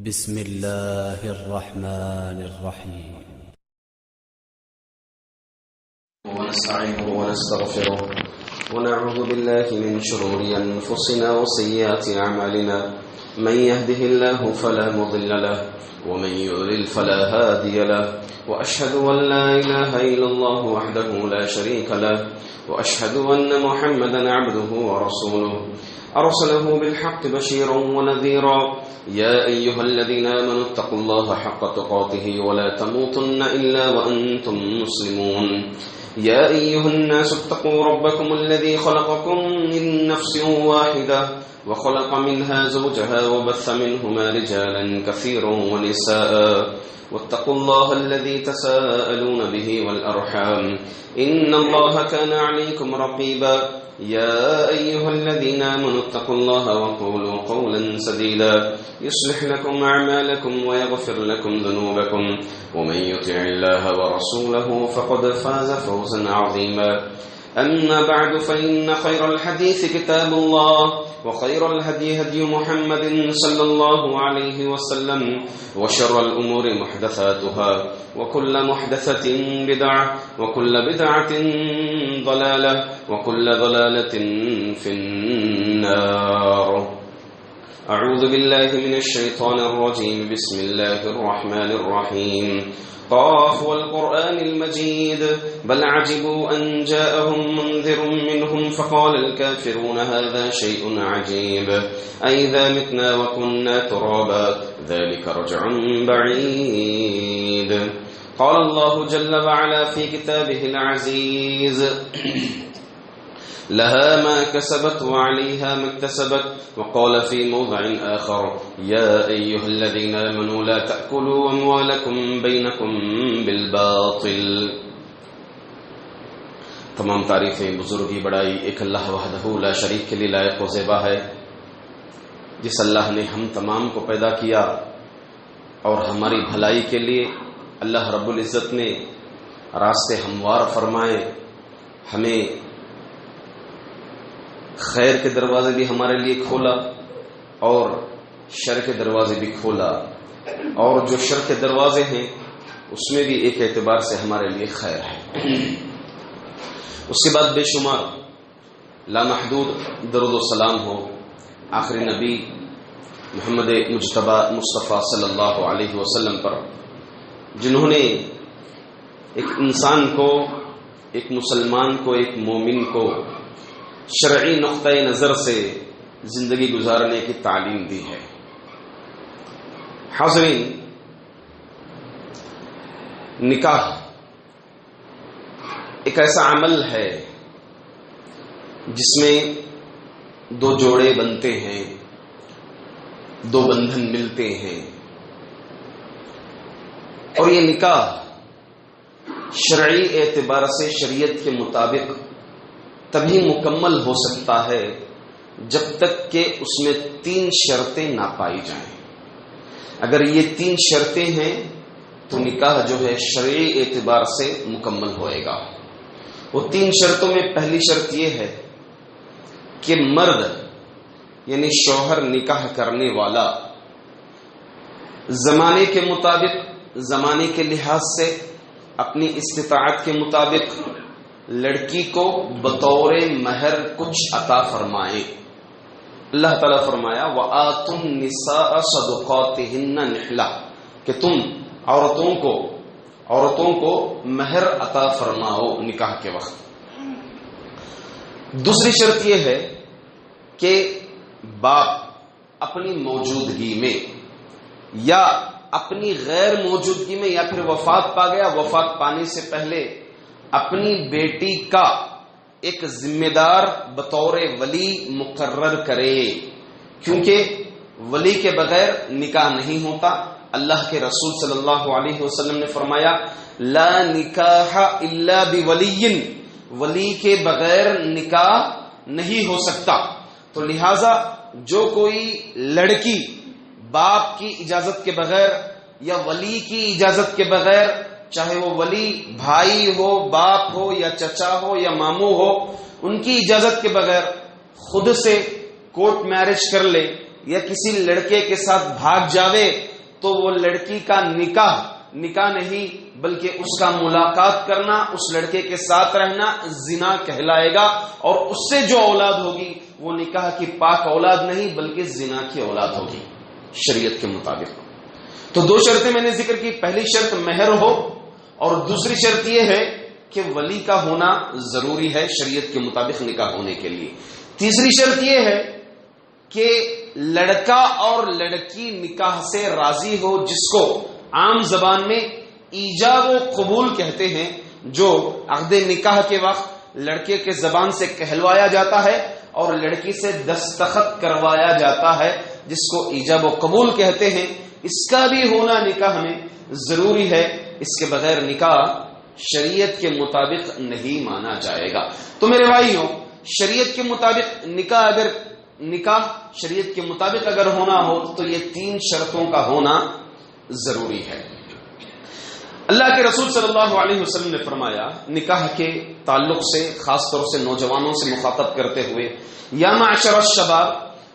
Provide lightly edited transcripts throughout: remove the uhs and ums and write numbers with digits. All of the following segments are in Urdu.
بسم الله الرحمن الرحيم. ونستعينه ونستغفره ونعوذ بالله من شرور أنفسنا وسيئات أعمالنا. من يهده الله فلا مضل له ومن يضلل فلا هادي له، وأشهد أن لا إله إلا الله وحده لا شريك له، وأشهد أن محمدا عبده ورسوله أرسله بالحق بشيرا ونذيرا. يا أيها الذين آمنوا اتقوا الله حق تقاته ولا تموتن إلا وأنتم مسلمون. يا أيها الناس اتقوا ربكم الذي خلقكم من نفس واحدة وخلق منها زوجها وبث منهما رجالا كثيرا ونساء، واتقوا الله الذي تساءلون به والأرحام إن الله كان عليكم رقيبا. يا أيها الذين آمنوا اتقوا الله وقولوا قولا سديدا يصلح لكم أعمالكم ويغفر لكم ذنوبكم، ومن يطع الله ورسوله فقد فاز فوزا عظيما. أما بعد، فإن خير الحديث كتاب الله، وخير الهدي هدي محمد صلى الله عليه وسلم، وشر الأمور محدثاتها، وكل محدثة بدعة، وكل بدعة ضلالة، وكل ضلالة في النار. أعوذ بالله من الشيطان الرجيم. بسم الله الرحمن الرحيم. قاف والقرآن المجيد بل عجبوا أن جاءهم منذر منهم فقال الكافرون هذا شيء عجيب أئذا متنا وكنا ترابا ذلك رجع بعيد. قال الله جل وعلا في كتابه العزيز لها ما كسبت وعليها ما اكتسبت. وقال في موضع آخر يا أيها الذين آمنوا لا تأكلوا أموالكم بينكم بالباطل. تمام تعریفیں، بزرگی، بڑائی ایک اللہ وحدہ لا شریک کے لیے لائق و زیبا ہے، جس اللہ نے ہم تمام کو پیدا کیا اور ہماری بھلائی کے لیے اللہ رب العزت نے راستے ہموار فرمائے، ہمیں خیر کے دروازے بھی ہمارے لیے کھولا اور شر کے دروازے بھی کھولا، اور جو شر کے دروازے ہیں اس میں بھی ایک اعتبار سے ہمارے لیے خیر ہے۔ اس کے بعد بے شمار لامحدود درود و سلام ہو آخری نبی محمد مجتبی مصطفیٰ صلی اللہ علیہ وسلم پر، جنہوں نے ایک انسان کو، ایک مسلمان کو، ایک مومن کو شرعی نقطۂ نظر سے زندگی گزارنے کی تعلیم دی ہے۔ حاضرین، نکاح ایک ایسا عمل ہے جس میں دو جوڑے بنتے ہیں، دو بندھن ملتے ہیں، اور یہ نکاح شرعی اعتبار سے شریعت کے مطابق تبھی مکمل ہو سکتا ہے جب تک کہ اس میں 3 شرطیں نہ پائی جائیں۔ اگر یہ 3 شرطیں ہیں تو نکاح جو ہے شرعی اعتبار سے مکمل ہوئے گا۔ وہ 3 شرطوں میں پہلی شرط یہ ہے کہ مرد یعنی شوہر، نکاح کرنے والا، زمانے کے مطابق، زمانے کے لحاظ سے اپنی استطاعت کے مطابق لڑکی کو بطور مہر کچھ عطا فرمائے۔ اللہ تعالیٰ فرمایا وَآتُوا النِّسَاءَ صَدُقَاتِهِنَّ نِحْلَةً، کہ تم عورتوں کو مہر عطا فرماؤ نکاح کے وقت۔ دوسری شرط یہ ہے کہ باپ اپنی موجودگی میں یا اپنی غیر موجودگی میں، یا پھر وفات پا گیا، وفات پانے سے پہلے اپنی بیٹی کا ایک ذمہ دار بطور ولی مقرر کرے، کیونکہ ولی کے بغیر نکاح نہیں ہوتا۔ اللہ کے رسول صلی اللہ علیہ وسلم نے فرمایا لا نکاح الا بولی، ولی کے بغیر نکاح نہیں ہو سکتا۔ تو لہذا جو کوئی لڑکی باپ کی اجازت کے بغیر یا ولی کی اجازت کے بغیر، چاہے وہ ولی بھائی ہو، باپ ہو، یا چچا ہو، یا ماموں ہو، ان کی اجازت کے بغیر خود سے کورٹ میرج کر لے یا کسی لڑکے کے ساتھ بھاگ جاوے تو وہ لڑکی کا نکاح نہیں بلکہ اس کا ملاقات کرنا، اس لڑکے کے ساتھ رہنا زنا کہلائے گا، اور اس سے جو اولاد ہوگی وہ نکاح کی پاک اولاد نہیں بلکہ زنا کی اولاد ہوگی شریعت کے مطابق۔ تو دو شرطیں میں نے ذکر کی، پہلی شرط مہر ہو، اور دوسری شرط یہ ہے کہ ولی کا ہونا ضروری ہے شریعت کے مطابق نکاح ہونے کے لیے۔ تیسری شرط یہ ہے کہ لڑکا اور لڑکی نکاح سے راضی ہو، جس کو عام زبان میں ایجاب و قبول کہتے ہیں، جو عقد نکاح کے وقت لڑکے کے زبان سے کہلوایا جاتا ہے اور لڑکی سے دستخط کروایا جاتا ہے، جس کو ایجاب و قبول کہتے ہیں۔ اس کا بھی ہونا نکاح میں ضروری ہے، اس کے بغیر نکاح شریعت کے مطابق نہیں مانا جائے گا۔ تو میرے بھائیوں، شریعت کے مطابق نکاح شریعت کے مطابق اگر ہونا ہو تو یہ تین شرطوں کا ہونا ضروری ہے۔ اللہ کے رسول صلی اللہ علیہ وسلم نے فرمایا نکاح کے تعلق سے، خاص طور سے نوجوانوں سے مخاطب کرتے ہوئے، یا معشر الشباب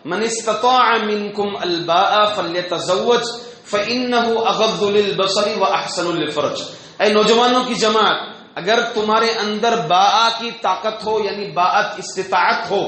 من استطاع منکم الباء فلیتزوج فإنه اغض للبصر واحسن للفرج۔ اے نوجوانوں کی جماعت، اگر تمہارے اندر باء کی طاقت ہو، یعنی باءت استطاعت ہو،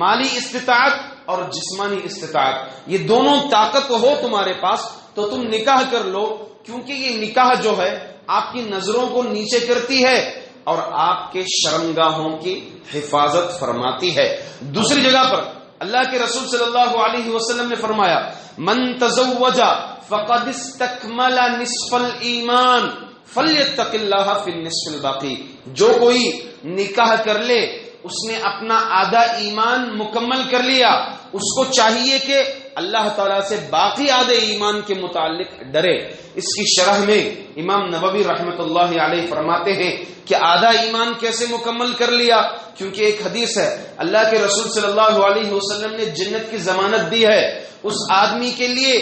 مالی استطاعت اور جسمانی استطاعت، یہ دونوں طاقت ہو تمہارے پاس، تو تم نکاح کر لو، کیونکہ یہ نکاح جو ہے آپ کی نظروں کو نیچے کرتی ہے اور آپ کے شرمگاہوں کی حفاظت فرماتی ہے۔ دوسری جگہ پر اللہ کے رسول صلی اللہ علیہ وسلم نے فرمایا من تزوج فقد استکمل نصف الایمان فلیتق اللہ فی النصف الباقی۔ جو کوئی نکاح کر لے اس نے اپنا آدھا ایمان مکمل کر لیا، اس کو چاہیے کہ اللہ تعالیٰ سے باقی آدھے ایمان کے متعلق ڈرے۔ اس کی شرح میں امام نووی رحمۃ اللہ علیہ فرماتے ہیں کہ آدھا ایمان کیسے مکمل کر لیا، کیونکہ ایک حدیث ہے اللہ کے رسول صلی اللہ علیہ وسلم نے جنت کی ضمانت دی ہے اس آدمی کے لیے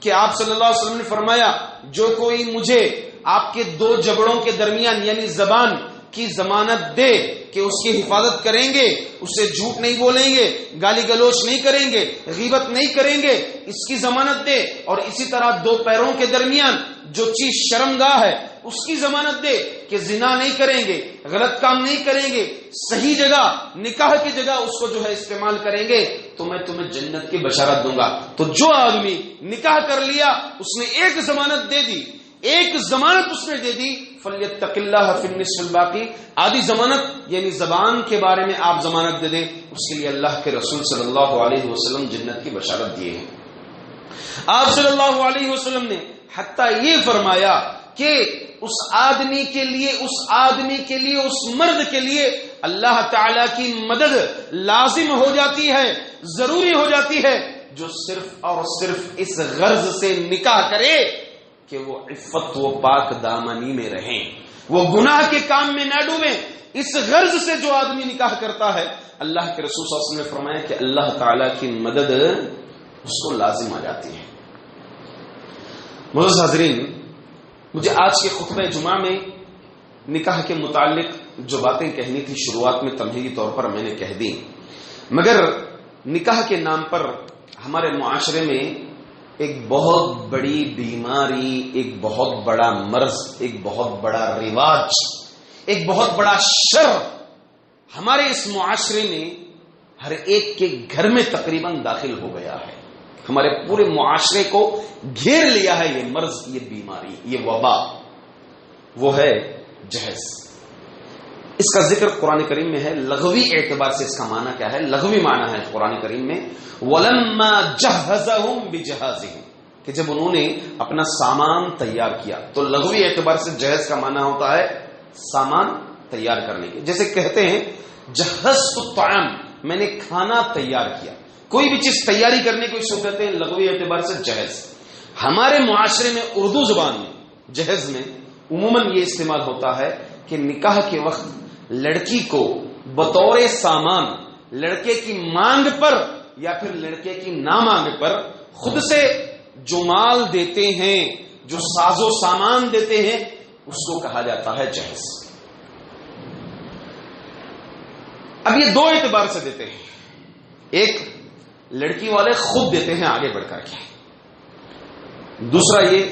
کہ آپ صلی اللہ علیہ وسلم نے فرمایا جو کوئی مجھے آپ کے دو جبڑوں کے درمیان یعنی زبان کی ضمانت دے کہ اس کی حفاظت کریں گے، اسے جھوٹ نہیں بولیں گے، گالی گلوچ نہیں کریں گے، غیبت نہیں کریں گے، اس کی ضمانت دے، اور اسی طرح دو پیروں کے درمیان جو چیز شرمگاہ ہے اس کی ضمانت دے کہ زنا نہیں کریں گے، غلط کام نہیں کریں گے، صحیح جگہ نکاح کی جگہ اس کو جو ہے استعمال کریں گے تو میں تمہیں جنت کی بشارت دوں گا۔ تو جو آدمی نکاح کر لیا اس نے ایک ضمانت دے دی، ایک ضمانت اس نے دے دی، فلیتق اللہ فی النصف الباقی، آدھی ضمانت یعنی زبان کے بارے میں آپ ضمانت دے دیں، اس کے لیے اللہ کے رسول صلی اللہ علیہ وسلم جنت کی بشارت دیے ہیں۔ آپ صلی اللہ علیہ وسلم نے حتیٰ یہ فرمایا کہ اس آدمی کے لیے اس مرد کے لیے اللہ تعالی کی مدد لازم ہو جاتی ہے، ضروری ہو جاتی ہے، جو صرف اور صرف اس غرض سے نکاح کرے کہ وہ عفت و پاک دامنی میں رہیں، وہ گناہ کے کام میں نہ ڈوبیں۔ اس غرض سے جو آدمی نکاح کرتا ہے اللہ کے رسول صلی اللہ علیہ وسلم نے فرمایا کہ اللہ تعالی کی مدد اس کو لازم آ جاتی ہے۔ معزز حاضرین، مجھے آج کے خطبہ جمعہ میں نکاح کے متعلق جو باتیں کہنی تھی شروعات میں تمہیدی طور پر میں نے کہہ دی، مگر نکاح کے نام پر ہمارے معاشرے میں ایک بہت بڑی بیماری، ایک بہت بڑا مرض، ایک بہت بڑا رواج، ایک بہت بڑا شر ہمارے اس معاشرے میں ہر ایک کے گھر میں تقریباً داخل ہو گیا ہے، ہمارے پورے معاشرے کو گھیر لیا ہے یہ مرض، یہ بیماری، یہ وبا، وہ ہے جہیز۔ اس کا ذکر قرآن کریم میں ہے، لغوی اعتبار سے اس کا معنی کیا ہے؟ لغوی معنی ہے قرآن کریم میں وَلَمَّا جَهَّزَهُمْ بِجَهَازِهِمْ، کہ جب انہوں نے اپنا سامان تیار کیا، تو لغوی اعتبار سے جہیز کا معنی ہوتا ہے سامان تیار کرنے کے، جیسے کہتے ہیں جہزت الطعام، میں نے کھانا تیار کیا، کوئی بھی چیز تیاری کرنے کو اس کو کہتے ہیں لغوی اعتبار سے جہیز۔ ہمارے معاشرے میں اردو زبان میں جہیز میں عموماً یہ استعمال ہوتا ہے کہ نکاح کے وقت لڑکی کو بطور سامان لڑکے کی مانگ پر یا پھر لڑکے کی نہ مانگ پر خود سے جو مال دیتے ہیں، جو ساز و سامان دیتے ہیں، اس کو کہا جاتا ہے جہیز۔ اب یہ دو اعتبار سے دیتے ہیں، ایک لڑکی والے خود دیتے ہیں آگے بڑھ کر کے. دوسرا یہ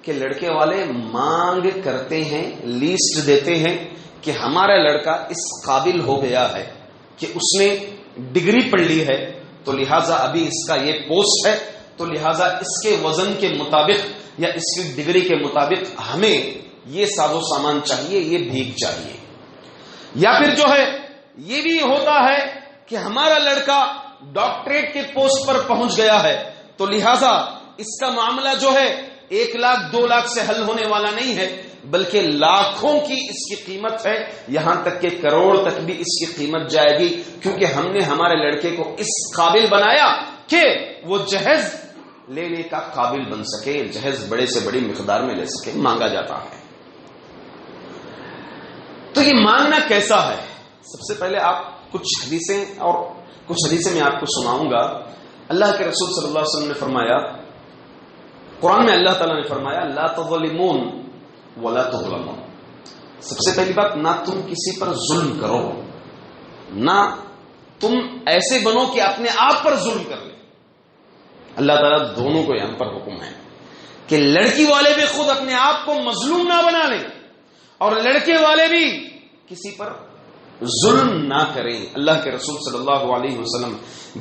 کہ لڑکے والے مانگ کرتے ہیں, لیسٹ دیتے ہیں کہ ہمارا لڑکا اس قابل ہو گیا ہے کہ اس نے ڈگری پڑھ لی ہے, تو لہٰذا ابھی اس کا یہ پوسٹ ہے, تو لہٰذا اس کے وزن کے مطابق یا اس کی ڈگری کے مطابق ہمیں یہ ساز و سامان چاہیے, یہ بھیک چاہیے. یا پھر جو ہے یہ بھی ہوتا ہے کہ ہمارا لڑکا ڈاکٹریٹ کے پوسٹ پر پہنچ گیا ہے, تو لہٰذا اس کا معاملہ جو ہے 1 لاکھ 2 لاکھ سے حل ہونے والا نہیں ہے, بلکہ لاکھوں کی اس کی قیمت ہے, یہاں تک کہ کروڑ تک بھی اس کی قیمت جائے گی, کیونکہ ہم نے ہمارے لڑکے کو اس قابل بنایا کہ وہ جہیز لینے کا قابل بن سکے, جہیز بڑے سے بڑی مقدار میں لے سکے. مانگا جاتا ہے. تو یہ مانگنا کیسا ہے؟ سب سے پہلے آپ کچھ حدیثیں میں آپ کو سناؤں گا. اللہ کے رسول صلی اللہ علیہ وسلم نے فرمایا, قرآن میں اللہ تعالیٰ نے فرمایا لا تظلمون ولا تظلمون. سب سے پہلی بات, نہ تم کسی پر ظلم کرو, نہ تم ایسے بنو کہ اپنے آپ پر ظلم کر لیں. اللہ تعالیٰ دونوں کو یہاں پر حکم ہے کہ لڑکی والے بھی خود اپنے آپ کو مظلوم نہ بنا لیں اور لڑکے والے بھی کسی پر ظلم نہ کریں. اللہ کے رسول صلی اللہ علیہ وسلم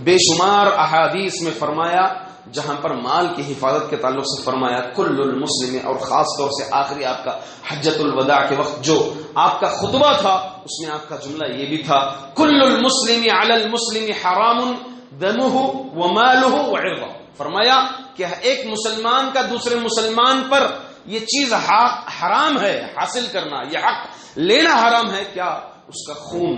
بے شمار احادیث میں فرمایا, جہاں پر مال کی حفاظت کے تعلق سے فرمایا کل المسلم, اور خاص طور سے آخری آپ کا حجۃ الوداع کے وقت جو آپ کا خطبہ تھا اس میں آپ کا جملہ یہ بھی تھا کل المسلم علی المسلم حرام دمہ ومالہ وعرضہ. فرمایا کہ ایک مسلمان کا دوسرے مسلمان پر یہ چیز حرام ہے حاصل کرنا, یہ حق لینا حرام ہے. کیا؟ اس کا خون,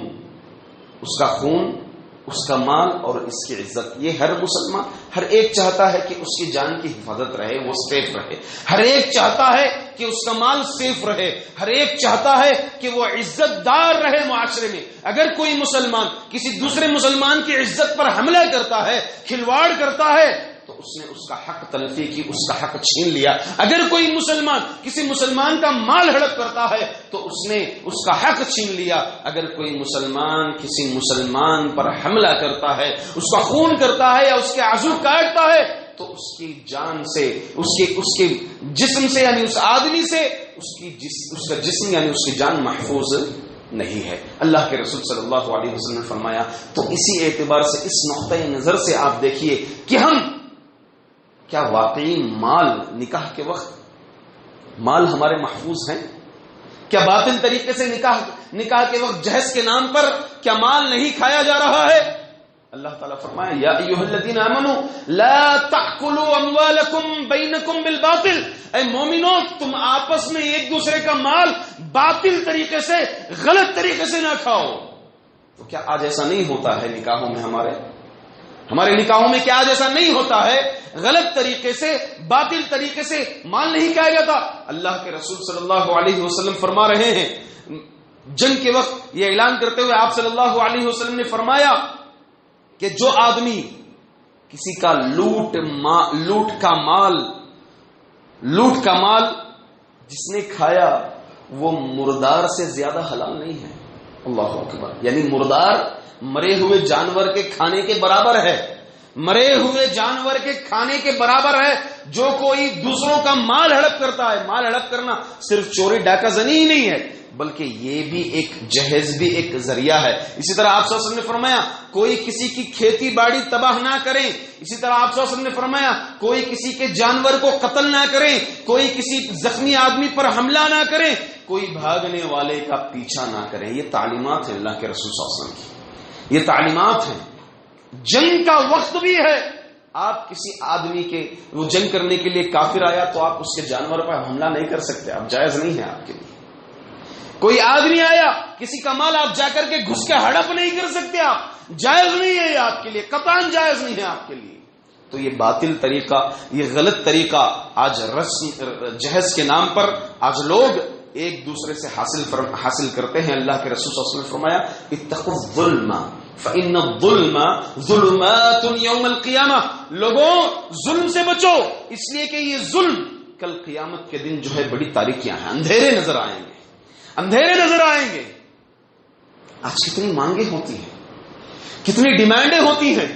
اس کا مال اور اس کی عزت. یہ ہر مسلمان, ہر ایک چاہتا ہے کہ اس کی جان کی حفاظت رہے, وہ سیف رہے. ہر ایک چاہتا ہے کہ اس کا مال سیف رہے. ہر ایک چاہتا ہے کہ وہ عزت دار رہے معاشرے میں. اگر کوئی مسلمان کسی دوسرے مسلمان کی عزت پر حملہ کرتا ہے, کھلواڑ کرتا ہے, تو اس نے اس کا حق تلفی کی, اس کا حق چھین لیا. اگر کوئی مسلمان کسی مسلمان کا مال ہڑپ کرتا ہے تو اس نے اس کا حق چھین لیا. اگر کوئی مسلمان کسی مسلمان پر حملہ کرتا ہے, اس کا خون کرتا ہے یا اس کے عضو کاٹتا ہے, تو اس کی جان سے, اس کے جسم سے, یعنی اس آدمی سے اس کا جسم یعنی اس کی جان محفوظ نہیں ہے. اللہ کے رسول صلی اللہ علیہ وسلم نے فرمایا. تو اسی اعتبار سے, اس نقطۂ نظر سے آپ دیکھیے کہ ہم کیا واقعی مال, نکاح کے وقت مال ہمارے محفوظ ہیں؟ کیا باطل طریقے سے نکاح کے وقت جہیز کے نام پر کیا مال نہیں کھایا جا رہا ہے؟ اللہ تعالیٰ فرمایا یا ایھا الذین آمنوا لا تأکلوا اموالکم بینکم بالباطل. اے مومنو, تم آپس میں ایک دوسرے کا مال باطل طریقے سے, غلط طریقے سے نہ کھاؤ. تو کیا آج ایسا نہیں ہوتا ہے نکاحوں میں؟ ہمارے نکاحوں میں کیا آج ایسا نہیں ہوتا ہے؟ غلط طریقے سے, باطل طریقے سے مال نہیں کھایا جاتا. اللہ کے رسول صلی اللہ علیہ وسلم فرما رہے ہیں, جنگ کے وقت یہ اعلان کرتے ہوئے آپ صلی اللہ علیہ وسلم نے فرمایا کہ جو آدمی کسی کا لوٹ کا مال جس نے کھایا وہ مردار سے زیادہ حلال نہیں ہے. اللہ اکبر. یعنی مردار مرے ہوئے جانور کے کھانے کے برابر ہے, مرے ہوئے جانور کے کھانے کے برابر ہے. جو کوئی دوسروں کا مال ہڑپ کرتا ہے, مال ہڑپ کرنا صرف چوری ڈاکہ زنی ہی نہیں ہے, بلکہ یہ بھی ایک جہیز بھی ایک ذریعہ ہے. اسی طرح آپ صلی اللہ علیہ وسلم نے فرمایا کوئی کسی کی کھیتی باڑی تباہ نہ کریں. اسی طرح آپ صلی اللہ علیہ وسلم نے فرمایا کوئی کسی کے جانور کو قتل نہ کریں, کوئی کسی زخمی آدمی پر حملہ نہ کریں, کوئی بھاگنے والے کا پیچھا نہ کریں. یہ تعلیمات ہیں اللہ کے رسول صلی اللہ علیہ وسلم کی, یہ تعلیمات ہیں. جنگ کا وقت بھی ہے. آپ کسی آدمی کے وہ جنگ کرنے کے لیے کافر آیا تو آپ اس کے جانور پر حملہ نہیں کر سکتے, آپ جائز نہیں ہے آپ کے لیے. کوئی آدمی آیا کسی کا مال آپ جا کر کے گھس کے ہڑپ نہیں کر سکتے, آپ جائز نہیں ہے یہ آپ کے لیے, قطعاً جائز نہیں ہے آپ کے لیے. تو یہ باطل طریقہ, یہ غلط طریقہ آج جہیز کے نام پر آج لوگ ایک دوسرے سے حاصل کرتے ہیں. اللہ کے رسول صلی اللہ علیہ وسلم نے فرمایا اتقوا الظلم فإن الظلم ظلمات یوم القیامہ. لوگوں ظلم سے بچو, اس لیے کہ یہ ظلم کل قیامت کے دن جو ہے بڑی تاریکیاں ہیں, اندھیرے نظر آئیں گے, اندھیرے نظر آئیں گے. آج کتنی مانگیں ہوتی ہیں, کتنی ڈیمانڈیں ہوتی ہیں.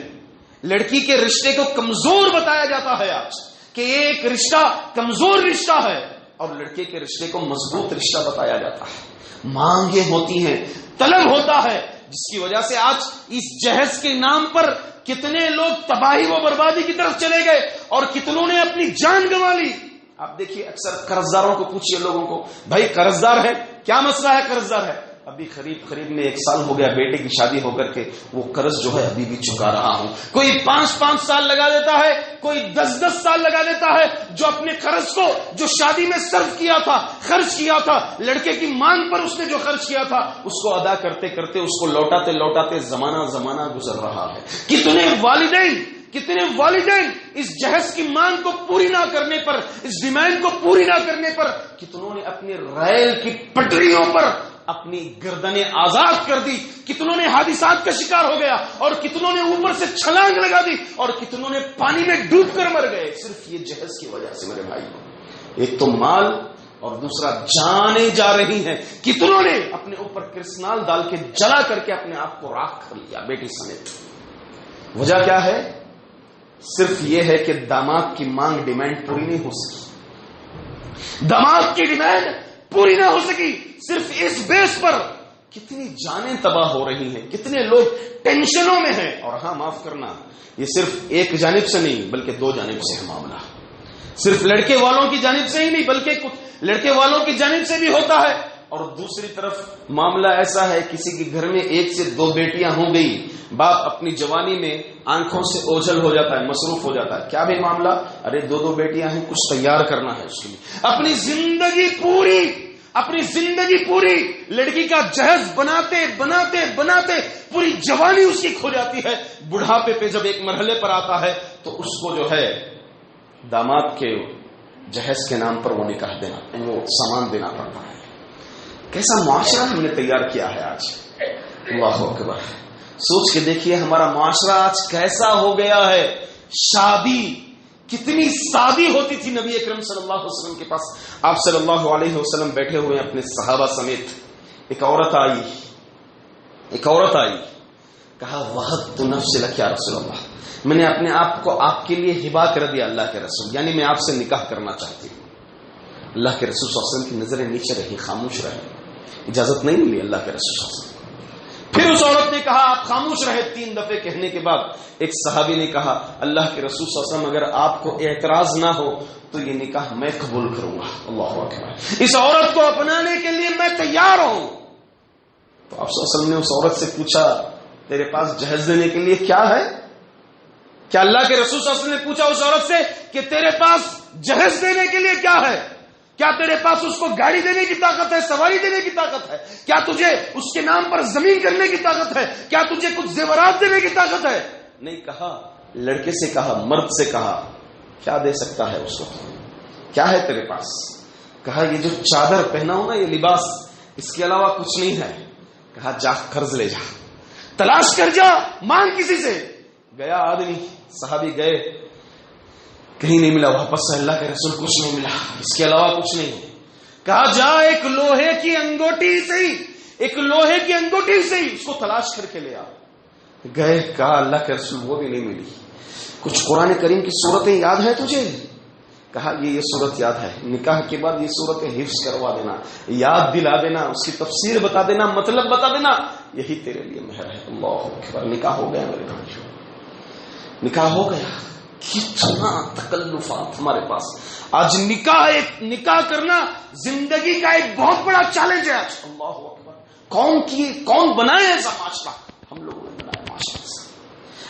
لڑکی کے رشتے کو کمزور بتایا جاتا ہے آج کہ یہ ایک رشتہ کمزور رشتہ ہے، اور لڑکے کے رشتے کو مضبوط رشتہ بتایا جاتا ہے۔ مانگیں ہوتی ہیں، طلب ہوتا ہے، جس کی وجہ سے آج اس جہیز کے نام پر کتنے لوگ تباہی و بربادی کی طرف چلے گئے اور کتنوں نے اپنی جان گنوا لی۔ آپ دیکھیے اکثر قرض داروں کو پوچھئے، لوگوں کو، بھائی قرض دار ہے، کیا مسئلہ ہے قرض دار ہے؟ ابھی قریب میں 1 سال ہو گیا بیٹے کی شادی ہو کر کے، وہ قرض جو ہے ابھی بھی چکا رہا ہوں۔ کوئی 5 سال لگا دیتا ہے، کوئی 10 سال لگا دیتا ہے، جو اپنے قرض کو جو شادی میں صرف کیا تھا، خرچ کیا تھا، لڑکے کی مانگ پر اس نے جو خرچ کیا تھا، اس کو ادا کرتے کرتے، اس کو لوٹاتے زمانہ گزر رہا ہے۔ کتنے والدین اس جہیز کی مانگ کو پوری نہ کرنے پر، اس ڈیمانڈ کو پوری نہ کرنے پر، کتنوں نے اپنی ریل کی پٹریوں پر اپنی گردنیں آزاد کر دی، کتنوں نے حادثات کا شکار ہو گیا، اور کتنوں نے اوپر سے چھلانگ لگا دی، اور کتنوں نے پانی میں ڈوب کر مر گئے، صرف یہ جہیز کی وجہ سے۔ میرے بھائی، ایک تو مال اور دوسرا جانیں جا رہی ہیں۔ کتنوں نے اپنے اوپر کرسنال ڈال کے جلا کر کے اپنے آپ کو راکھ کر لیا، بیٹی سمیت۔ وجہ کیا ہے؟ صرف یہ ہے کہ داماد کی مانگ ڈیمانڈ پوری نہیں ہو سکی، داماد کی ڈیمانڈ پوری نہ ہو سکی، صرف اس بیس پر کتنی جانیں تباہ ہو رہی ہیں، کتنے لوگ ٹینشنوں میں ہیں۔ اور ہاں، معاف کرنا، یہ صرف ایک جانب سے نہیں بلکہ 2 جانب سے ہے معاملہ، صرف لڑکے والوں کی جانب سے ہی نہیں بلکہ کچھ لڑکے والوں کی جانب سے بھی ہوتا ہے، اور دوسری طرف معاملہ ایسا ہے کسی کے گھر میں 1 سے 2 بیٹیاں ہو گئی، باپ اپنی جوانی میں آنکھوں سے اوجھل ہو جاتا ہے، مصروف ہو جاتا ہے، کیا بھی معاملہ؟ ارے 2 بیٹیاں ہیں، کچھ تیار کرنا ہے اس کے لیے، اپنی زندگی پوری لڑکی کا جہیز بناتے پوری جوانی اس کی کھو جاتی ہے۔ بڑھاپے پہ جب ایک مرحلے پر آتا ہے تو اس کو جو ہے داماد کے جہیز کے نام پر وہ نکاح دینا، وہ سامان دینا پڑتا ہے۔ کیسا معاشرہ ہم نے تیار کیا ہے آج، اللہ اکبر۔ سوچ کے دیکھیے ہمارا معاشرہ آج کیسا ہو گیا ہے۔ شادی کتنی سادی ہوتی تھی، نبی اکرم صلی اللہ علیہ وسلم کے پاس آپ صلی اللہ علیہ وسلم بیٹھے ہوئے اپنے صحابہ سمیت، ایک عورت آئی، کہا وہبت نفسی لک یا رسول اللہ، میں نے اپنے آپ کو آپ کے لیے ہبا کر دیا اللہ کے رسول، یعنی میں آپ سے نکاح کرنا چاہتی ہوں۔ اللہ کے رسول صلی اللہ علیہ وسلم کی نظریں نیچے رہی، خاموش رہے، اجازت نہیں ملی اللہ کے رسول صلی اللہ علیہ وسلم۔ پھر اس عورت نے کہا آپ خاموش رہے، 3 دفعے کہنے کے بعد ایک صحابی نے کہا اللہ کے رسول صلی اللہ علیہ وسلم اگر آپ کو اعتراض نہ ہو تو یہ نکاح میں قبول کروں گا۔ اللہ اکبر، اس عورت کو اپنانے کے لیے میں تیار ہوں۔ تو آپ صلی اللہ علیہ وسلم نے اس عورت سے پوچھا تیرے پاس جہیز دینے کے لیے کیا ہے؟ کیا اللہ کے رسول صلی اللہ علیہ وسلم نے پوچھا اس عورت سے کہ تیرے پاس جہیز دینے کے لیے کیا ہے؟ کیا تیرے پاس اس کو گاڑی دینے کی طاقت ہے، سواری دینے کی طاقت ہے؟ کیا تجھے اس کے نام پر زمین کرنے کی طاقت ہے؟ کیا تجھے کچھ زیورات دینے کی طاقت ہے؟ نہیں کہا، لڑکے سے کہا، مرد سے کہا کیا دے سکتا ہے اس کو، کیا ہے تیرے پاس؟ کہا یہ جو چادر پہنا ہو نا، یہ لباس، اس کے علاوہ کچھ نہیں ہے۔ کہا جا قرض لے جا، تلاش کر جا، مانگ کسی سے۔ گیا آدمی، صحابی گئے، کہیں نہیں ملا، واپس سے اللہ کے رسول کچھ نہیں ملا، اس کے علاوہ کچھ نہیں۔ کہا جا ایک لوہے کی انگوٹھی سے ہی اس کو تلاش کر کے لے آ۔ گئے، کہا اللہ کے رسول وہ بھی نہیں ملی۔ کچھ قرآن کریم کی صورتیں یاد ہے تجھے؟ کہا یہ صورت یاد ہے، نکاح کے بعد یہ صورتیں حفظ کروا دینا، یاد دلا دینا، اس کی تفسیر بتا دینا، مطلب بتا دینا، یہی تیرے لیے مہر ہے۔ اللہ اکبر، نکاح ہو گیا میرے بھائیوں، نکاح ہو گیا۔ کتنا تکلفات ہمارے پاس آج، نکاح کرنا زندگی کا ایک بہت بڑا چیلنج ہے آج۔ اللہ اکبر، کون بنائے ایسا معاشرہ؟ ہم لوگوں نے بنایا معاشرہ سے۔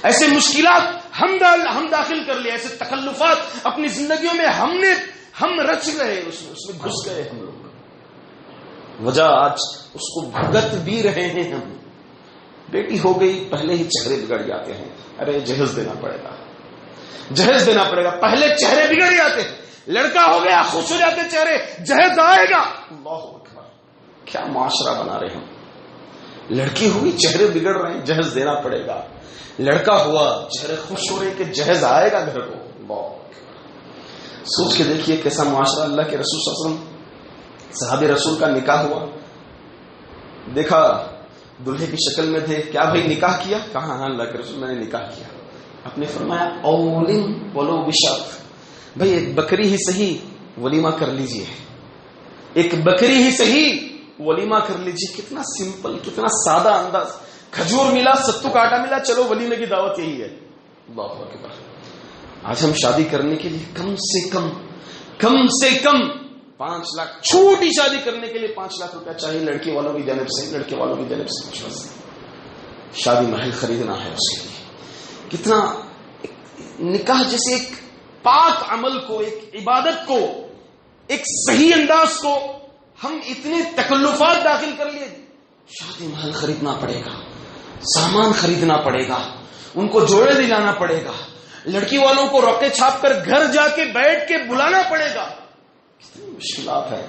ایسے مشکلات ہم داخل کر لیے، ایسے تکلفات اپنی زندگیوں میں ہم رچ گئے، اس میں گھس گئے ہم لوگ۔ وجہ آج اس کو بھگت بھی رہے ہیں ہم۔ بیٹی ہو گئی، پہلے ہی چہرے بگڑ جاتے ہیں، ارے جہیز دینا پڑے گا، پہلے چہرے بگڑ جاتے ہیں۔ لڑکا ہو گیا، خوش ہو جاتے چہرے، جہیز آئے گا۔ اللہ اکبر، کیا معاشرہ بنا رہے ہم۔ لڑکی ہوئی، چہرے بگڑ رہے ہیں، جہیز دینا پڑے گا۔ لڑکا ہوا، چہرے خوش ہو رہے کہ جہیز آئے گا گھر کو۔ اللہ اکبر، سوچ کے دیکھیے کیسا معاشرہ۔ اللہ کے رسول صلی اللہ علیہ وسلم، صحابہ رسول کا نکاح ہوا، دیکھا دلہے کی شکل میں تھے، کیا بھائی نکاح کیا؟ کہا ہاں اللہ کے رسول میں نے نکاح کیا۔ آپ نے فرمایا اولم ولو بشات، بھئی ایک بکری ہی صحیح ولیمہ کر لیجئے، ایک بکری ہی صحیح ولیمہ کر لیجئے. کتنا سمپل، کتنا سادہ انداز. کھجور ملا، ستو کا آٹا ملا، چلو ولیمے کی دعوت یہی ہے. اللہ اکبر. آج ہم شادی کرنے کے لیے کم سے کم 5 لاکھ، چھوٹی شادی کرنے کے لیے 5 لاکھ روپیہ چاہیے لڑکی والوں کی جانب سے، لڑکے والوں کی جانب سے مشورہ. شادی محل خریدنا ہے اس کے لیے. کتنا نکاح جیسے ایک پاک عمل کو، ایک عبادت کو، ایک صحیح انداز کو ہم اتنے تکلفات داخل کر لیے. شادی محل خریدنا پڑے گا، سامان خریدنا پڑے گا، ان کو جوڑے دلانا پڑے گا، لڑکی والوں کو رقے چھاپ کر گھر جا کے بیٹھ کے بلانا پڑے گا. کتنی مشکلات ہے.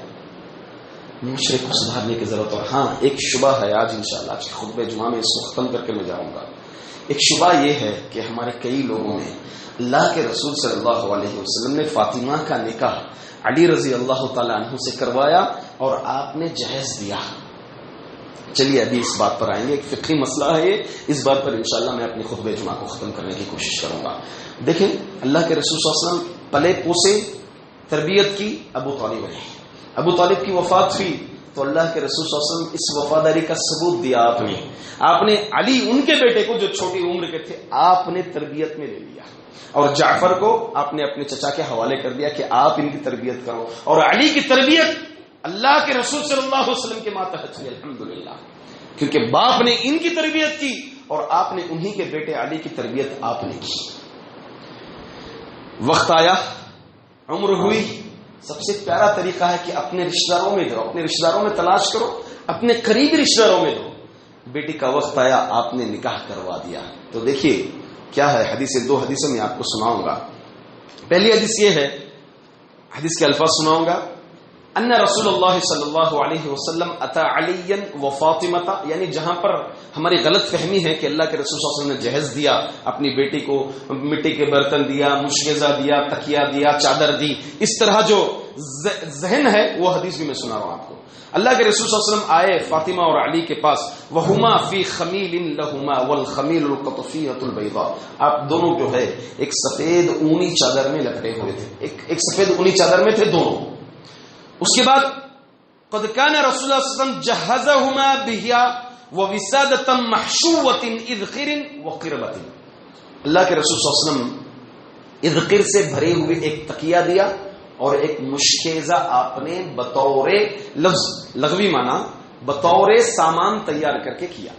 معاشرے کو سدھارنے کی ضرورت. اور ہاں ایک شبہ ہے، آج انشاءاللہ آج کے خطبہ جمعہ میں اس کو ختم کر کے میں جاؤں گا. ایک شبہ یہ ہے کہ ہمارے کئی لوگوں نے اللہ کے رسول صلی اللہ علیہ وسلم نے فاطمہ کا نکاح علی رضی اللہ تعالی عنہ سے کروایا اور آپ نے جہیز دیا. چلیے ابھی اس بات پر آئیں گے، ایک فقہی مسئلہ ہے یہ. اس بات پر انشاءاللہ میں اپنی خطبہ جمعہ کو ختم کرنے کی کوشش کروں گا. دیکھیں اللہ کے رسول صلی اللہ علیہ وسلم پلے پوسے تربیت کی ابو طالب نے. ابو طالب کی وفات ہوئی تو اللہ کے رسول صلی اللہ علیہ وسلم اس وفاداری کا ثبوت دیا. آپ نے علی ان کے بیٹے کو جو چھوٹی عمر کے تھے آپ نے تربیت میں لے لیا، اور جعفر کو آپ نے اپنے چچا کے حوالے کر دیا کہ آپ ان کی تربیت کرو. اور علی کی تربیت اللہ کے رسول صلی اللہ علیہ وسلم کے ماتحت ہوئی الحمدللہ، کیونکہ باپ نے ان کی تربیت کی اور آپ نے انہی کے بیٹے علی کی تربیت آپ نے کی. وقت آیا، عمر ہوئی، سب سے پیارا طریقہ ہے کہ اپنے رشتہ داروں میں دو، اپنے رشتہ داروں میں تلاش کرو، اپنے قریبی رشتہ داروں میں دو. بیٹی کا وقت آیا، آپ نے نکاح کروا دیا. تو دیکھیے کیا ہے حدیث، 2 حدیثیں میں آپ کو سناؤں گا. پہلی حدیث یہ ہے، حدیث کے الفاظ سناؤں گا. ان رسول اللہ صلی اللہ علیہ وسلم اتی علی و فاطمہ، یعنی جہاں پر ہماری غلط فہمی ہے کہ اللہ کے رسول صلی اللہ علیہ وسلم نے جہیز دیا، اپنی بیٹی کو مٹی کے برتن دیا، مشکزہ دیا، تکیہ دیا، چادر دی، اس طرح جو ذہن ہے وہ حدیث بھی میں سنا رہا ہوں آپ کو. اللہ کے رسول صلی اللہ علیہ وسلم آئے فاطمہ اور علی کے پاس. وہما فی خمیل لہما والخمیل القطفیۃ البیضاء، آپ دونوں جو ہے ایک سفید اونی چادر میں لپٹے ہوئے تھے، ایک سفید اونی چادر میں تھے دونوں. اس کے بعد قد کان رسول اللہ صلی اللہ علیہ وسلم جہزہما بہیا ووسادۃ محشوۃ اذخر وقربۃ. اللہ کے رسول صلی اللہ علیہ وسلم اذخر سے بھرے ہوئے ایک تکیہ دیا اور ایک مشکیزہ آپ نے بطور لفظ لغوی معنی بطور سامان تیار کر کے کیا.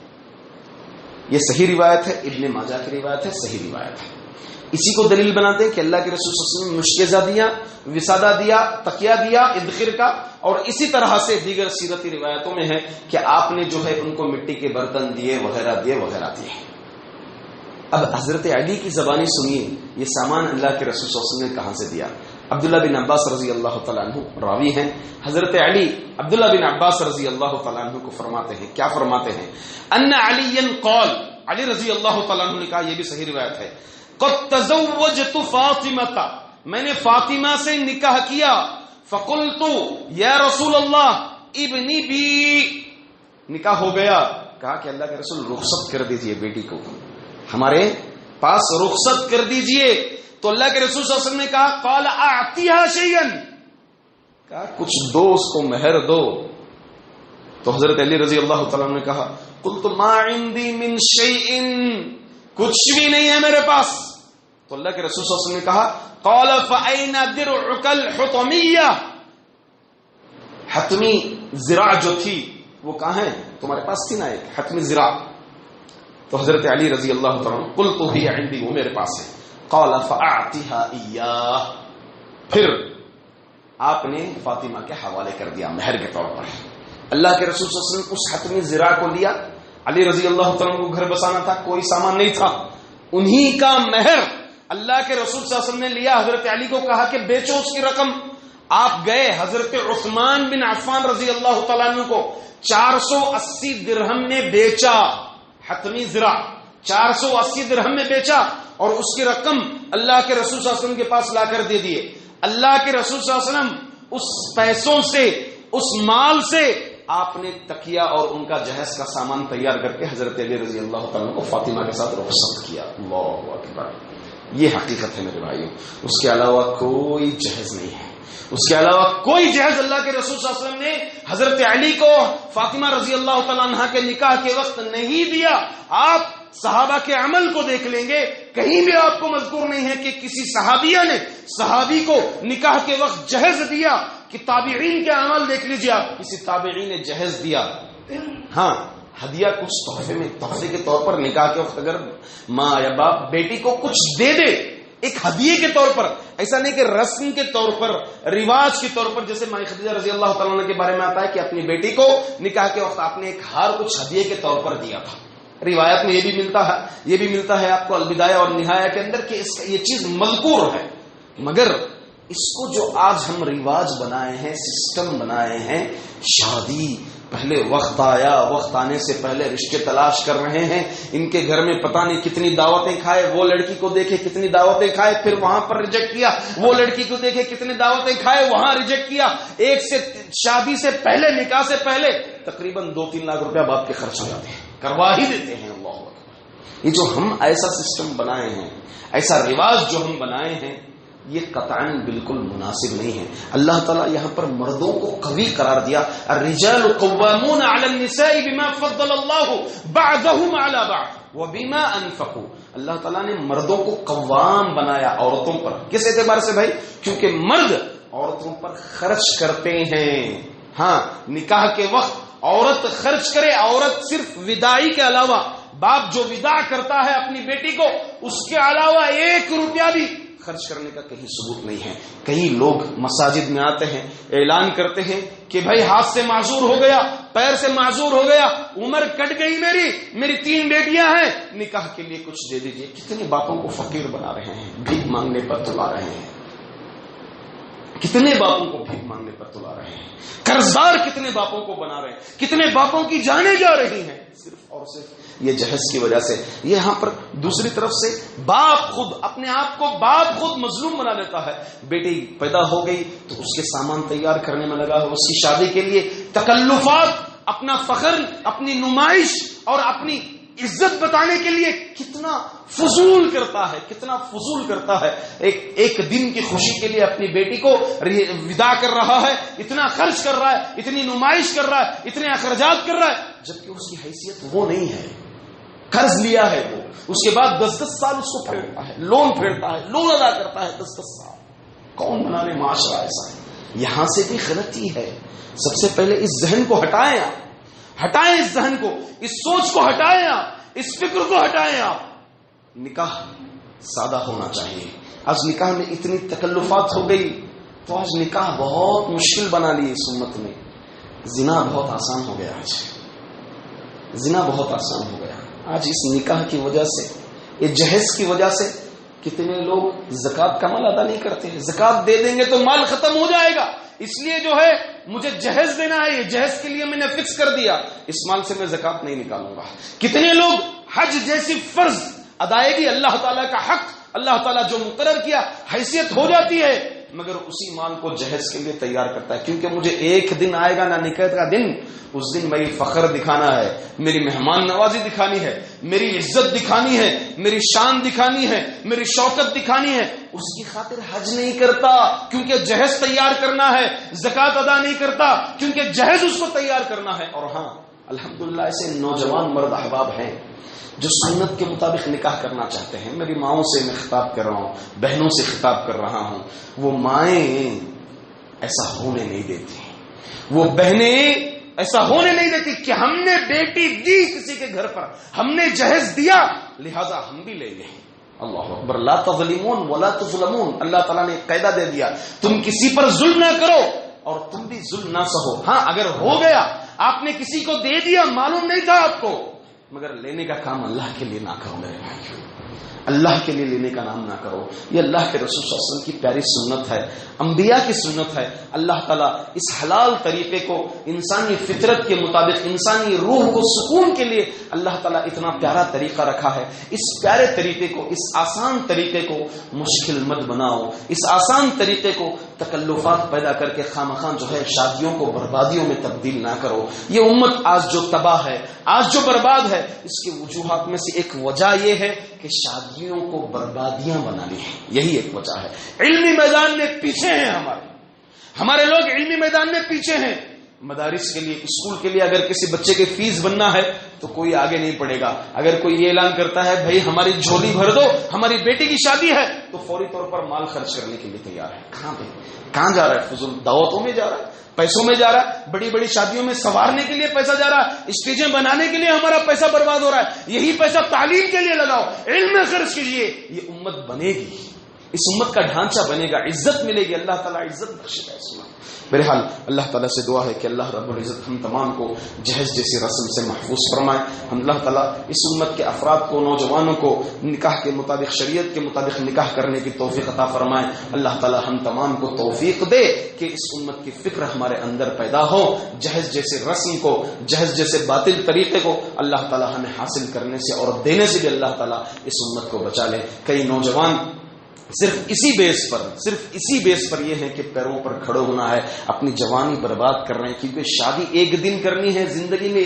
یہ صحیح روایت ہے، ابن ماجہ کی روایت ہے، صحیح روایت ہے. اسی کو دلیل بناتے ہیں کہ اللہ کے رسول صلی اللہ علیہ وسلم نے مشکیزہ دیا، وسادہ دیا، تکیہ دیا اذخر کا. اور اسی طرح سے دیگر سیرتی روایتوں میں ہے کہ آپ نے جو ہے ان کو مٹی کے برتن دیے وغیرہ دیے. اب حضرت علی کی زبانی سنیے، یہ سامان اللہ کے رسول صلی اللہ علیہ وسلم نے کہاں سے دیا. عبداللہ بن عباس رضی اللہ تعالیٰ عنہ راوی ہیں. حضرت علی عبداللہ بن عباس رضی اللہ تعالیٰ عنہ کو فرماتے ہیں، کیا فرماتے ہیں؟ ان علی قال، علی رضی اللہ تعالیٰ عنہ نے کہا، یہ بھی صحیح روایت ہے، قد تزوجت فاطمہ، میں نے فاطمہ سے نکاح کیا. فقلت یا رسول اللہ ابنی بی، نکاح ہو گیا. کہا کہ اللہ کے رسول رخصت کر دیجئے بیٹی کو، ہمارے پاس رخصت کر دیجئے. تو اللہ کے رسول صلی اللہ علیہ وسلم نے کہا قال اعطیها شیئا، کہا کچھ دو، اس کو مہر دو. تو حضرت علی رضی اللہ تعالیٰ عنہ نے کہا قلت ما عندي من شیء، کچھ بھی نہیں ہے میرے پاس. تو اللہ کے رسول صلی اللہ علیہ وسلم نے کہا قال فأين درعك الحطمیہ، حتمی زرع جو تھی وہ کہاں ہے؟ تمہارے پاس تھی نا ایک حتمی زرع. تو حضرت علی رضی اللہ تعالیٰ عنہ قلت هي عندي، وہ میرے پاس ہے. قال فأعطها إياه، پھر آپ نے فاطمہ کے حوالے کر دیا مہر کے طور پر. اللہ کے رسول صلی اللہ علیہ وسلم اس حتمی زرع کو لیا. علی رضی اللہ تعالیٰ کو گھر بسانا تھا، کوئی سامان نہیں تھا، انہی کا مہر اللہ کے رسول صلی اللہ علیہ وسلم نے لیا. حضرت علی کو کہا کہ بیچو اس کی رقم. آپ گئے حضرت عثمان بن عفان رضی اللہ تعالیٰ عنہ کو 480 درہم میں بیچا. حتمی زرع 480 درہم میں بیچا اور اس کی رقم اللہ کے رسول صلی اللہ علیہ وسلم کے پاس لا کر دے دیے. اللہ کے رسول صلی اللہ علیہ وسلم اس پیسوں سے، اس مال سے آپ نے تکیہ اور ان کا جہیز کا سامان تیار کر کے حضرت علی رضی اللہ تعالیٰ کو فاطمہ کے ساتھ رخصت کیا. اللہ اکبر. یہ حقیقت ہے میرے بھائیوں. اس کے علاوہ کوئی جہیز نہیں ہے. اس کے علاوہ کوئی جہیز اللہ کے رسول صلی اللہ علیہ وسلم نے حضرت علی کو فاطمہ رضی اللہ تعالیٰ عنہ کے نکاح کے وقت نہیں دیا. آپ صحابہ کے عمل کو دیکھ لیں گے, کہیں بھی آپ کو مذکور نہیں ہے کہ کسی صحابیہ نے صحابی کو نکاح کے وقت جہیز دیا. کہ تابعین کے عمل دیکھ لیجیے آپ, کسی تابعین نے جہیز دیا. ہاں ہدیہ کچھ تحفے میں, تحفے کے طور پر نکاح کے وقت اگر ماں یا باپ بیٹی کو کچھ دے دے ایک ہدیے کے طور پر, ایسا نہیں کہ رسم کے طور پر, رواج کے طور پر, جیسے مائی خدیجہ رضی اللہ تعالیٰ عنہ کے بارے میں آتا ہے کہ اپنی بیٹی کو نکاح کے وقت آپ نے ایک ہار کچھ ہدیے کے طور پر دیا تھا. روایت میں یہ بھی ملتا ہے آپ کو البدایہ اور نہایہ کے اندر کہ اس کا یہ چیز مذکور ہے. مگر اس کو جو آج ہم رواج بنائے ہیں, سسٹم بنائے ہیں, شادی پہلے وقت آیا, وقت آنے سے پہلے رشتے تلاش کر رہے ہیں, ان کے گھر میں پتہ نہیں کتنی دعوتیں کھائے, وہ لڑکی کو دیکھے کتنی دعوتیں کھائے, پھر وہاں پر ریجیکٹ کیا, وہ لڑکی کو دیکھے کتنی دعوتیں کھائے, وہاں ریجیکٹ کیا. ایک سے شادی سے پہلے, نکاح سے پہلے تقریباً 2-3 لاکھ روپیہ باپ کے خرچ ہو جاتے ہیں, کروا ہی دیتے ہیں. اللہ اکبر. یہ جو ہم ایسا سسٹم بنائے ہیں, ایسا رواج جو ہم بنائے ہیں, یہ قطعاً بالکل مناسب نہیں ہے. اللہ تعالیٰ یہاں پر مردوں کو قوی قرار دیا. الرجال قوامون علی النساء بما فضل اللہ بعضهم علی بعض وبما انفقوا. اللہ تعالیٰ نے مردوں کو قوام بنایا عورتوں پر. کس اعتبار سے بھائی؟ کیونکہ مرد عورتوں پر خرچ کرتے ہیں. ہاں نکاح کے وقت عورت خرچ کرے. عورت صرف وداعی کے علاوہ, باپ جو وداع کرتا ہے اپنی بیٹی کو, اس کے علاوہ 1 روپیہ بھی خرچ کرنے کا کہیں ثبوت نہیں ہے. کئی لوگ مساجد میں آتے ہیں, اعلان کرتے ہیں کہ بھائی ہاتھ سے معذور ہو گیا, پیر سے معذور ہو گیا, عمر کٹ گئی, میری 3 بیٹیاں ہیں, نکاح کے لیے کچھ دے دیجئے. کتنے باپوں کو فقیر بنا رہے ہیں, بھیک مانگنے پر تلا رہے ہیں. کتنے باپوں کو بھیک مانگنے پر تلا رہے ہیں. قرضدار کتنے باپوں کو بنا رہے ہیں. کتنے باپوں کی جانیں جا رہی ہیں صرف اور صرف یہ جہیز کی وجہ سے. یہاں پر دوسری طرف سے باپ خود اپنے آپ کو مظلوم بنا لیتا ہے. بیٹی پیدا ہو گئی تو اس کے سامان تیار کرنے میں لگا ہے, اس کی شادی کے لیے تکلفات, اپنا فخر, اپنی نمائش اور اپنی عزت بتانے کے لیے کتنا فضول کرتا ہے. ایک دن کی خوشی کے لیے اپنی بیٹی کو ودا کر رہا ہے, اتنا خرچ کر رہا ہے, اتنی نمائش کر رہا ہے, اتنے اخراجات کر رہا ہے, جبکہ اس کی حیثیت وہ نہیں ہے. قرض لیا ہے وہ, اس کے بعد 10-10 سال اس کو پھیرتا ہے, لون ادا کرتا ہے 10-10 سال. کون بنا لے معاشرہ ایسا ہے؟ یہاں سے بھی غلطی ہے. سب سے پہلے اس ذہن کو ہٹائیں اس ذہن کو, اس سوچ کو ہٹائیں آپ, اس فکر کو ہٹائیں آپ. نکاح سادہ ہونا چاہیے. آج نکاح میں اتنی تکلفات ہو گئی تو آج نکاح بہت مشکل بنا لی اس امت میں. زنا بہت آسان ہو گیا. آج اس نکاح کی وجہ سے, یہ جہیز کی وجہ سے کتنے لوگ زکوٰۃ کا مال ادا نہیں کرتے ہیں. زکوٰۃ دے دیں گے تو مال ختم ہو جائے گا, اس لیے جو ہے مجھے جہیز دینا ہے, یہ جہیز کے لیے میں نے فکس کر دیا, اس مال سے میں زکوٰۃ نہیں نکالوں گا. کتنے لوگ حج جیسی فرض ادائیگی, اللہ تعالیٰ کا حق, اللہ تعالیٰ جو مقرر کیا حیثیت ہو جاتی ہے, مگر اسی مال کو جہیز کے لیے تیار کرتا ہے. کیونکہ مجھے ایک دن آئے گا نا نکاح کا دن, اس دن میری فخر دکھانا ہے, میری مہمان نوازی دکھانی ہے, میری عزت دکھانی ہے, میری شان دکھانی ہے, میری شوکت دکھانی ہے. اس کی خاطر حج نہیں کرتا کیونکہ جہیز تیار کرنا ہے, زکوٰۃ ادا نہیں کرتا کیونکہ جہیز اس کو تیار کرنا ہے. اور ہاں الحمدللہ ایسے نوجوان مرد احباب ہیں جو سنت کے مطابق نکاح کرنا چاہتے ہیں. میری ماؤں سے میں خطاب کر رہا ہوں, بہنوں سے خطاب کر رہا ہوں. وہ مائیں ایسا ہونے نہیں دیتی, وہ بہنیں ایسا ہونے نہیں دیتی کہ ہم نے بیٹی دی کسی کے گھر پر, ہم نے جہیز دیا لہذا ہم بھی لے لیں. اللہ اکبر. لا تظلمون ولا تظلمون. اللہ تعالیٰ نے قاعدہ دے دیا, تم کسی پر ظلم نہ کرو اور تم بھی ظلم نہ سہو. ہاں اگر ہو گیا, آپ نے کسی کو دے دیا, معلوم نہیں تھا آپ کو, مگر لینے کا کام اللہ کے لیے نہ کرو میرے بھائیو. اللہ کے لیے لینے کا نام نہ کرو. یہ اللہ کے رسول صلی اللہ علیہ وسلم کی پیاری سنت ہے, انبیاء کی سنت ہے. اللہ تعالیٰ اس حلال طریقے کو انسانی فطرت کے مطابق, انسانی روح کو سکون کے لیے اللہ تعالیٰ اتنا پیارا طریقہ رکھا ہے. اس پیارے طریقے کو, اس آسان طریقے کو مشکل مت بناؤ. اس آسان طریقے کو تکلفات پیدا کر کے خامخواہ جو ہے شادیوں کو بربادیوں میں تبدیل نہ کرو. یہ امت آج جو تباہ ہے, آج جو برباد ہے, اس کے وجوہات میں سے ایک وجہ یہ ہے کہ شادیوں کو بربادیاں بنا لی ہیں. یہی ایک وجہ ہے. علمی میدان میں پیچھے ہیں ہمارے لوگ, علمی میدان میں پیچھے ہیں. مدارس کے لیے, اسکول کے لیے اگر کسی بچے کے فیس بننا ہے تو کوئی آگے نہیں پڑے گا. اگر کوئی یہ اعلان کرتا ہے بھائی ہماری جھولی بھر دو, ہماری بیٹی کی شادی ہے, تو فوری طور پر مال خرچ کرنے کے لیے تیار ہے. کہاں جا رہا ہے؟ فضول دعوتوں میں جا رہا ہے, پیسوں میں جا رہا ہے, بڑی بڑی شادیوں میں سنوارنے کے لیے پیسہ جا رہا ہے, اسٹیجیں بنانے کے لیے ہمارا پیسہ برباد ہو رہا ہے. یہی پیسہ تعلیم کے لیے لگاؤ, علم میں خرچ کیجیے. یہ امت بنے گی, اس امت کا ڈھانچہ بنے گا, عزت ملے گی, اللہ تعالیٰ عزت بخشے گا اس میں. بہرحال اللہ تعالیٰ سے دعا ہے کہ اللہ رب العزت ہم تمام کو جہیز جیسی رسم سے محفوظ فرمائے. ہم اللہ تعالیٰ اس امت کے افراد کو, نوجوانوں کو نکاح کے مطابق, شریعت کے مطابق نکاح کرنے کی توفیق عطا فرمائے. اللہ تعالیٰ ہم تمام کو توفیق دے کہ اس امت کی فکر ہمارے اندر پیدا ہو. جہیز جیسے رسم کو, جہیز جیسے باطل طریقے کو اللہ تعالیٰ ہمیں حاصل کرنے سے اور دینے سے بھی اللہ تعالیٰ اس امت کو بچا لے. کئی نوجوان صرف اسی بیس پر یہ ہے کہ پیروں پر کھڑے ہونا ہے, اپنی جوانی برباد کر رہے ہیں, کیونکہ شادی ایک دن کرنی ہے زندگی میں.